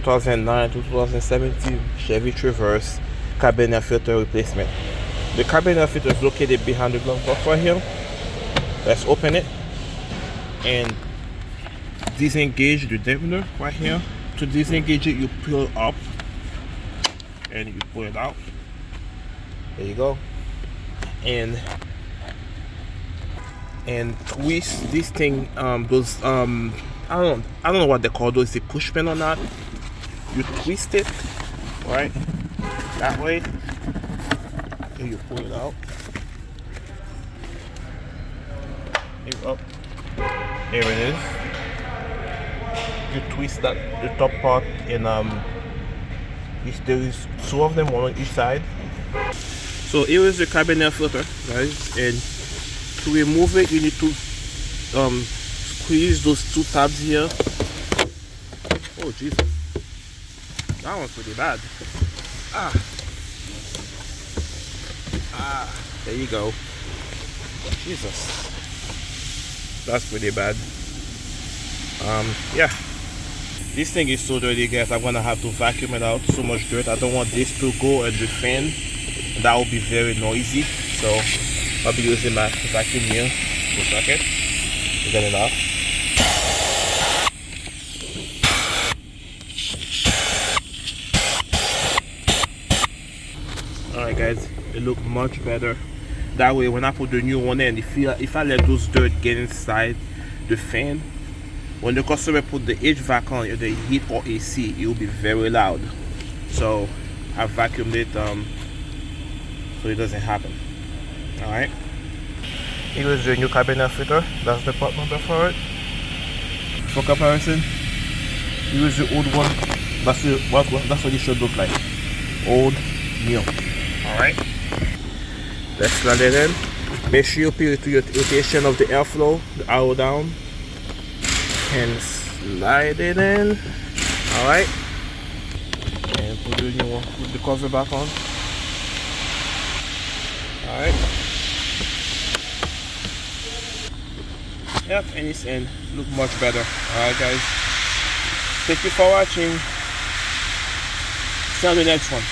2009 to 2017 Chevy Traverse carburetor filter replacement. The carburetor filter is located behind the glove box right here. Let's open it and disengage the dampener right here. To disengage it, you pull up and you pull it out. There you go. And twist this thing. Those I don't know what they call those. The push pin or not. You twist it right that way, and you pull it out. Here it is. You twist that the top part, and there is two of them, one on each side. So here is the carburetor filter, guys, and to remove it, you need to squeeze those two tabs here. Oh Jesus, that one's pretty bad. There you go. Jesus, that's pretty bad. Yeah, this thing is so dirty, guys. I'm gonna have to vacuum it out. So much dirt. I don't want this to go and the fan. That will be very noisy. So I'll be using my vacuum here to suck it to get it off. Alright guys, it looks much better. That way when I put the new one in, if I let those dirt get inside the fan, when the customer put the HVAC on, either heat or AC, it will be very loud. So I vacuumed it so it doesn't happen. Alright. Here is the new carburetor filter. That's the part number for it. For comparison, here is the old one. That's what it should look like. Old, new. Alright. Let's slide it in. Make sure you peel it to your rotation of the airflow, the arrow down. And slide it in. Alright. And put the new one, put the cover back on. Alright. Yep, and it's in. Look much better. Alright guys. Thank you for watching. See you on the next one.